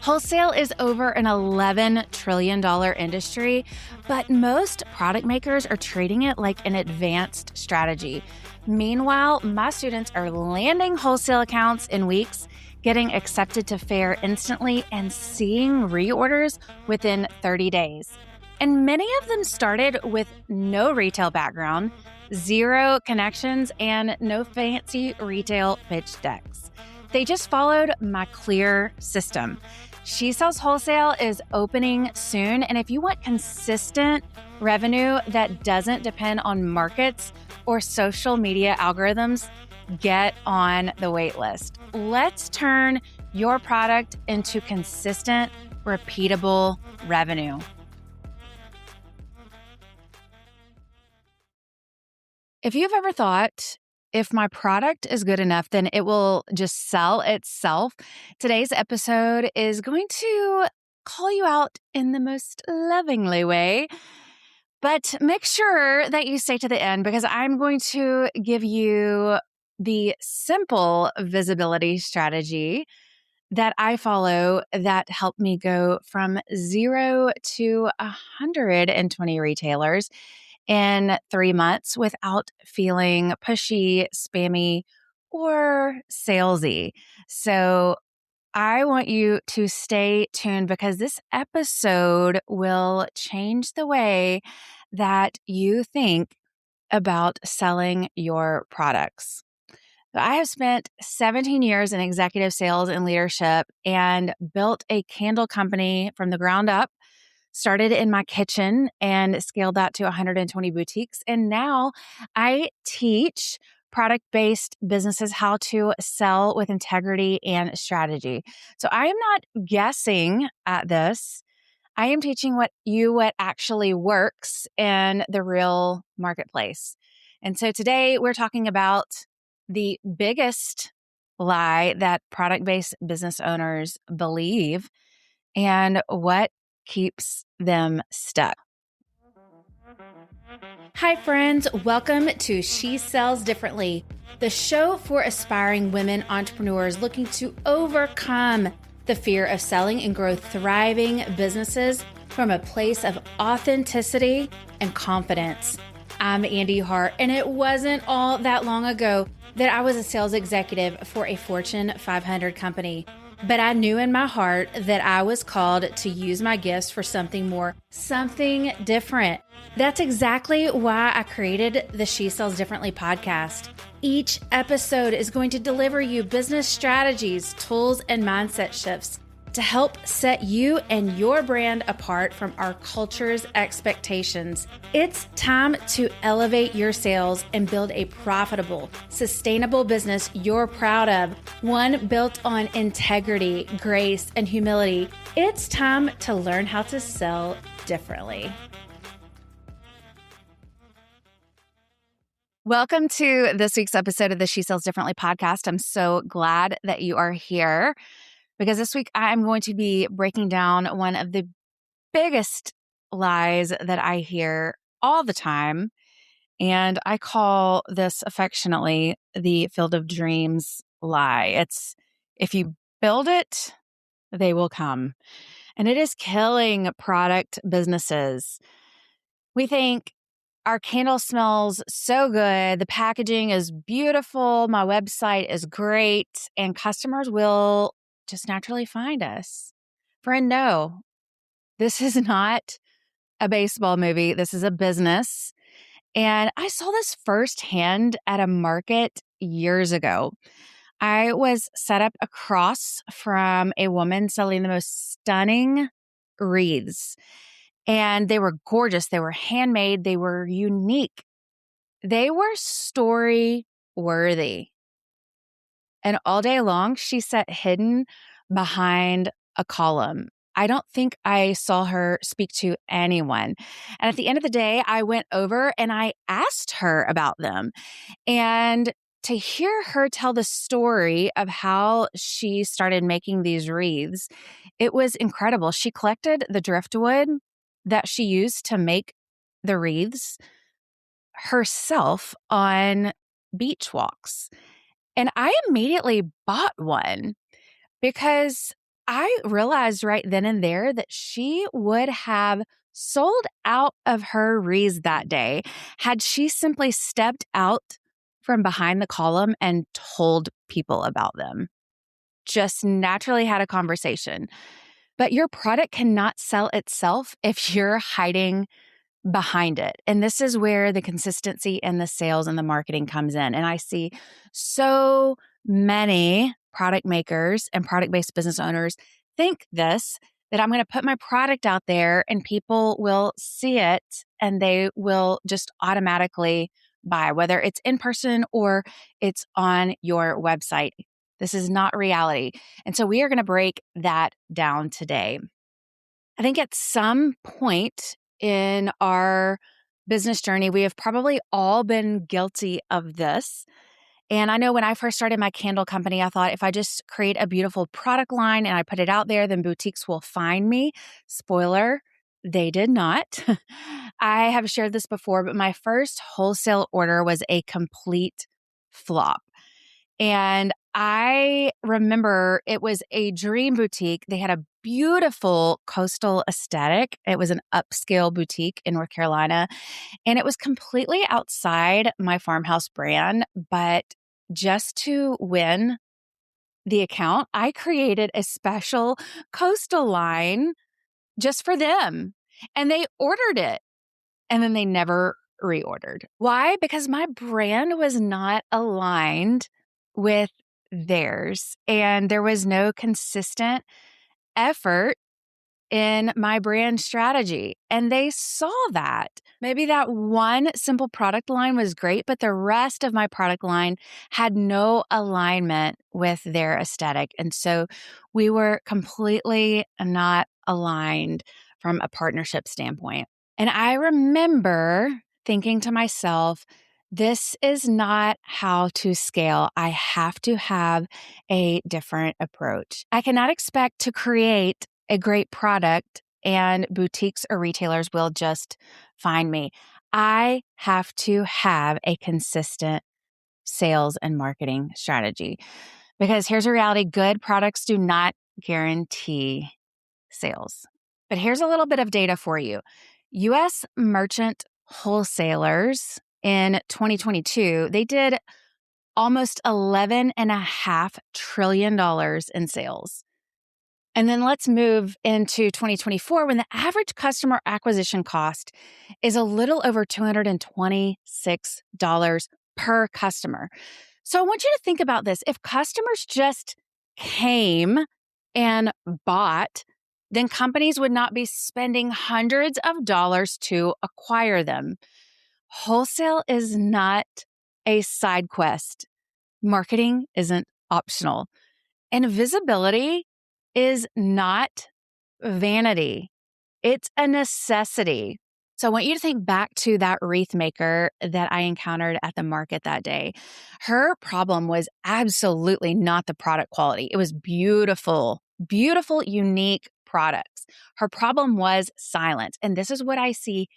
Wholesale is over an $11 trillion industry, but most product makers are treating it like an advanced strategy. Meanwhile, my students are landing wholesale accounts in weeks, getting accepted to fair instantly, and seeing reorders within 30 days. And many of them started with no retail background, zero connections, and no fancy retail pitch decks. They just followed my clear system. She Sells Wholesale is opening soon, and if you want consistent revenue that doesn't depend on markets or social media algorithms, get on the wait list. Let's turn your product into consistent, repeatable revenue. If you've ever thought, if my product is good enough, then it will just sell itself, today's episode is going to call you out in the most lovingly way. But make sure that you stay to the end because I'm going to give you the simple visibility strategy that I follow that helped me go from 0 to 120 retailers in 3 months without feeling pushy, spammy, or salesy. So I want you to stay tuned because this episode will change the way that you think about selling your products. I have spent 17 years in executive sales and leadership and built a candle company from the ground up. Started in my kitchen and scaled that to 120 boutiques. And now I teach product-based businesses how to sell with integrity and strategy. So I am not guessing at this. I am teaching what actually works in the real marketplace. And so today we're talking about the biggest lie that product-based business owners believe and what keeps them stuck. Hi, friends. Welcome to She Sells Differently, the show for aspiring women entrepreneurs looking to overcome the fear of selling and grow thriving businesses from a place of authenticity and confidence. I'm Andee Hart, and it wasn't all that long ago that I was a sales executive for a Fortune 500 company. But I knew in my heart that I was called to use my gifts for something more, something different. That's exactly why I created the She Sells Differently podcast. Each episode is going to deliver you business strategies, tools, and mindset shifts to help set you and your brand apart from our culture's expectations. It's time to elevate your sales and build a profitable, sustainable business you're proud of, one built on integrity, grace, and humility. It's time to learn how to sell differently. Welcome to this week's episode of the She Sells Differently podcast. I'm so glad that you are here, because this week I'm going to be breaking down one of the biggest lies that I hear all the time. And I call this affectionately the Field of Dreams lie. It's, if you build it, they will come. And it is killing product businesses. We think our candle smells so good, the packaging is beautiful, my website is great, and customers will just naturally find us. Friend, no, this is not a baseball movie. This is a business. And I saw this firsthand at a market years ago. I was set up across from a woman selling the most stunning wreaths. And they were gorgeous. They were handmade. They were unique. They were story worthy. And all day long, she sat hidden behind a column. I don't think I saw her speak to anyone. And at the end of the day, I went over and I asked her about them. And to hear her tell the story of how she started making these wreaths, it was incredible. She collected the driftwood that she used to make the wreaths herself on beach walks. And I immediately bought one because I realized right then and there that she would have sold out of her Rees that day had she simply stepped out from behind the column and told people about them. Just naturally had a conversation. But your product cannot sell itself if you're hiding behind it. And this is where the consistency and the sales and the marketing comes in. And I see so many product makers and product-based business owners think this, that I'm going to put my product out there and people will see it and they will just automatically buy, whether it's in person or it's on your website. This is not reality. And so we are going to break that down today. I think at some point in our business journey, we have probably all been guilty of this. And I know when I first started my candle company, I thought if I just create a beautiful product line and I put it out there, then boutiques will find me. Spoiler, they did not. I have shared this before, but my first wholesale order was a complete flop. And I remember it was a dream boutique. They had a beautiful coastal aesthetic. It was an upscale boutique in North Carolina, and it was completely outside my farmhouse brand. But just to win the account, I created a special coastal line just for them, and they ordered it. And then they never reordered. Why? Because my brand was not aligned with theirs. And there was no consistent effort in my brand strategy. And they saw that. Maybe that one simple product line was great, but the rest of my product line had no alignment with their aesthetic. And so we were completely not aligned from a partnership standpoint. And I remember thinking to myself, this is not how to scale. I have to have a different approach. I cannot expect to create a great product and boutiques or retailers will just find me. I have to have a consistent sales and marketing strategy because here's a reality. Good products do not guarantee sales. But here's a little bit of data for you. U.S. merchant wholesalers in 2022, they did almost $11.5 trillion in sales. And then let's move into 2024 when the average customer acquisition cost is a little over $226 per customer. So I want you to think about this. If customers just came and bought, then companies would not be spending hundreds of dollars to acquire them. Wholesale is not a side quest. Marketing isn't optional. And visibility is not vanity. It's a necessity. So I want you to think back to that wreath maker that I encountered at the market that day. Her problem was absolutely not the product quality. It was beautiful, beautiful, unique products. Her problem was silence. And this is what I see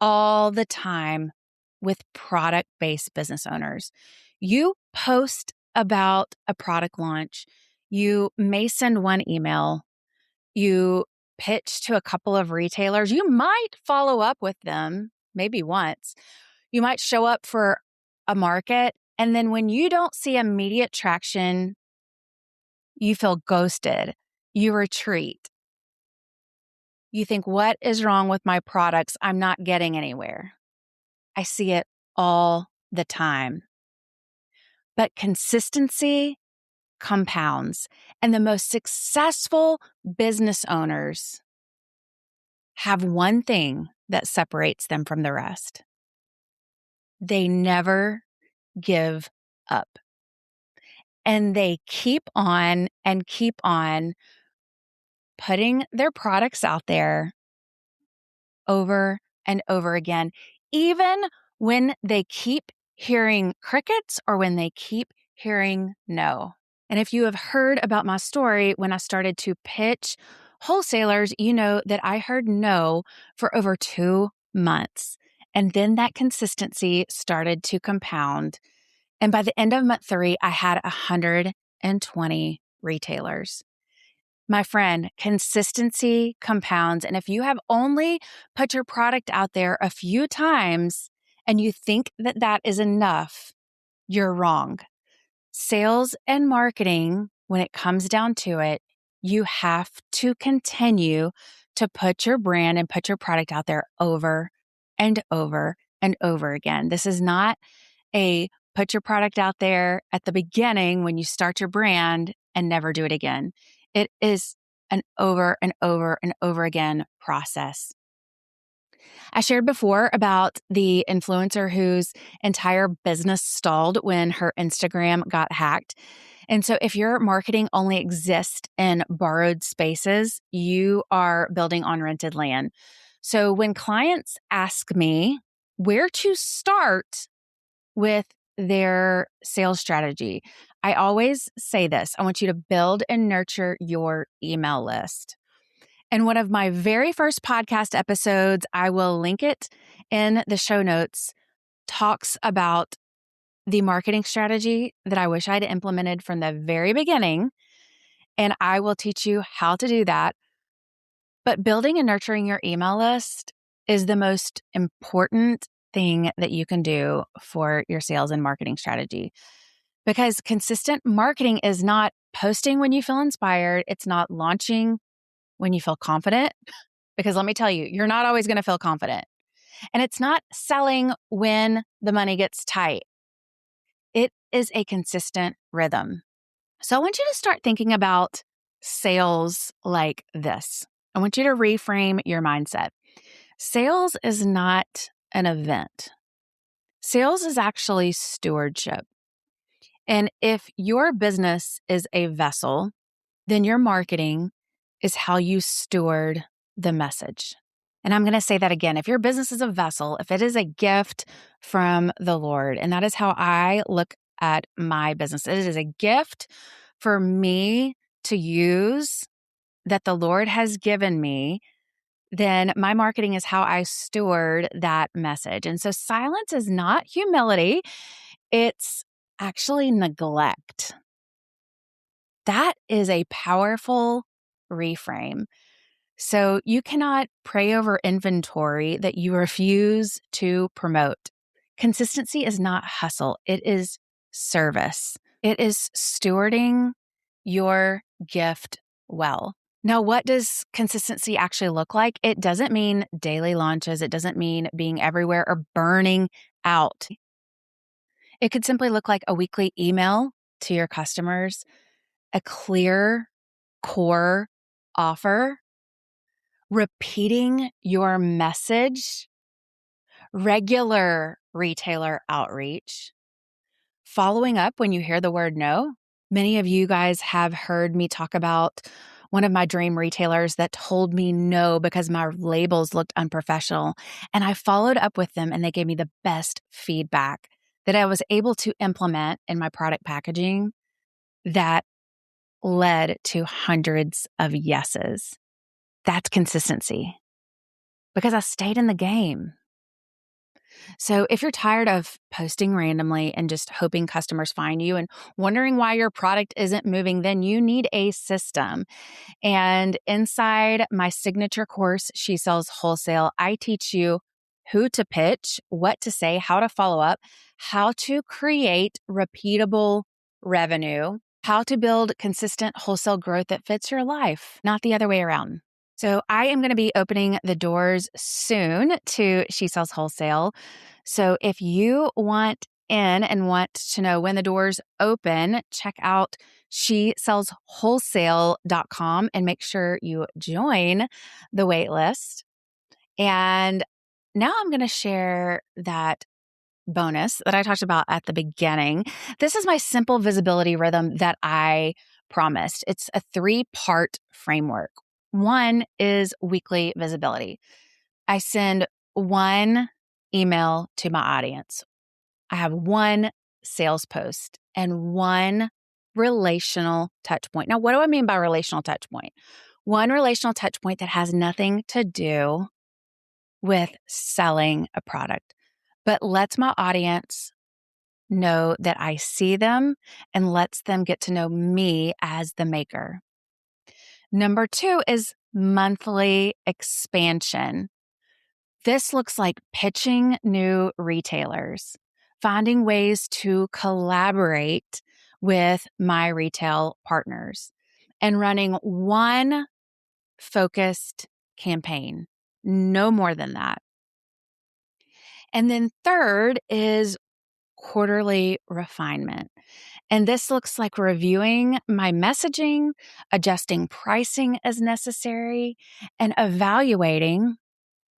all the time with product-based business owners. You post about a product launch. You may send one email. You pitch to a couple of retailers. You might follow up with them, maybe once. You might show up for a market. And then when you don't see immediate traction, you feel ghosted. You retreat. You think, what is wrong with my products? I'm not getting anywhere. I see it all the time. But consistency compounds. And the most successful business owners have one thing that separates them from the rest. They never give up. And they keep on and keep on putting their products out there over and over again, even when they keep hearing crickets or when they keep hearing no. And if you have heard about my story, when I started to pitch wholesalers, you know that I heard no for over 2 months. And then that consistency started to compound. And by the end of month 3, I had 120 retailers. My friend, consistency compounds. And if you have only put your product out there a few times and you think that that is enough, you're wrong. Sales and marketing, when it comes down to it, you have to continue to put your brand and put your product out there over and over and over again. This is not a put your product out there at the beginning when you start your brand and never do it again. It is an over and over and over again process. I shared before about the influencer whose entire business stalled when her Instagram got hacked. And so, if your marketing only exists in borrowed spaces, you are building on rented land. So, when clients ask me where to start with their sales strategy, I always say this: I want you to build and nurture your email list. And one of my very first podcast episodes, I will link it in the show notes, talks about the marketing strategy that I wish I'd implemented from the very beginning. And I will teach you how to do that. But building and nurturing your email list is the most important thing that you can do for your sales and marketing strategy. Because consistent marketing is not posting when you feel inspired. It's not launching when you feel confident. Because let me tell you, you're not always going to feel confident. And it's not selling when the money gets tight. It is a consistent rhythm. So I want you to start thinking about sales like this. I want you to reframe your mindset. Sales is not an event. Sales is actually stewardship. And if your business is a vessel, then your marketing is how you steward the message. And I'm going to say that again. If your business is a vessel, if it is a gift from the Lord, and that is how I look at my business, it is a gift for me to use that the Lord has given me, then my marketing is how I steward that message. And so silence is not humility, it's actually neglect. That is a powerful reframe. So you cannot pray over inventory that you refuse to promote. Consistency is not hustle. It is service. It is stewarding your gift well. Now, what does consistency actually look like? It doesn't mean daily launches. It doesn't mean being everywhere or burning out. It could simply look like a weekly email to your customers, a clear core offer, repeating your message, regular retailer outreach, following up when you hear the word no. Many of you guys have heard me talk about one of my dream retailers that told me no because my labels looked unprofessional. And I followed up with them and they gave me the best feedback that I was able to implement in my product packaging that led to hundreds of yeses. That's consistency because I stayed in the game. So if you're tired of posting randomly and just hoping customers find you and wondering why your product isn't moving, then you need a system. And inside my signature course, She Sells Wholesale, I teach you who to pitch, what to say, how to follow up, how to create repeatable revenue, how to build consistent wholesale growth that fits your life, not the other way around. So I am going to be opening the doors soon to She Sells Wholesale. So if you want in and want to know when the doors open, check out SheSellsWholesale.com and make sure you join the wait list. And now I'm going to share that bonus that I talked about at the beginning. This is my simple visibility rhythm that I promised. It's a 3-part framework. One is weekly visibility. I send one email to my audience. I have one sales post and one relational touch point. Now, what do I mean by relational touch point? One relational touch point that has nothing to do with selling a product, but lets my audience know that I see them and lets them get to know me as the maker. Number 2 is monthly expansion. This looks like pitching new retailers, finding ways to collaborate with my retail partners, and running one focused campaign, no more than that. And then third is quarterly refinement. And this looks like reviewing my messaging, adjusting pricing as necessary, and evaluating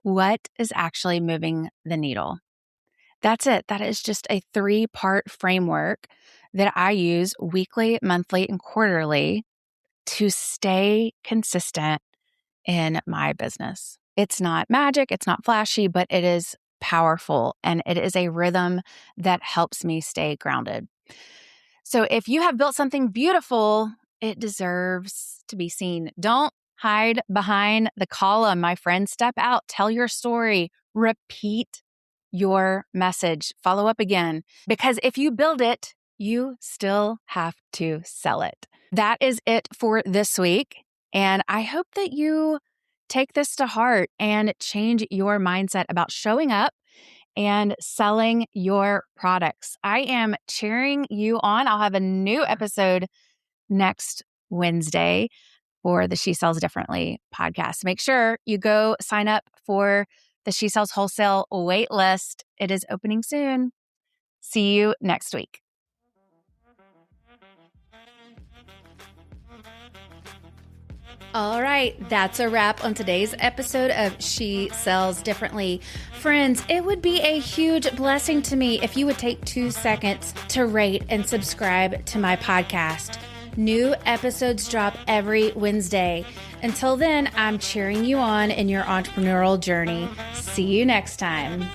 what is actually moving the needle. That's it. That is just a 3-part framework that I use weekly, monthly, and quarterly to stay consistent in my business. It's not magic, it's not flashy, but it is powerful, and it is a rhythm that helps me stay grounded. So if you have built something beautiful, it deserves to be seen. Don't hide behind the column, my friend. Step out, tell your story, repeat your message, follow up again, because if you build it, you still have to sell it. That is it for this week. And I hope that you take this to heart and change your mindset about showing up and selling your products. I am cheering you on. I'll have a new episode next Wednesday for the She Sells Differently podcast. Make sure you go sign up for the She Sells Wholesale wait list. It is opening soon. See you next week. All right, that's a wrap on today's episode of She Sells Differently. Friends, it would be a huge blessing to me if you would take 2 seconds to rate and subscribe to my podcast. New episodes drop every Wednesday. Until then, I'm cheering you on in your entrepreneurial journey. See you next time.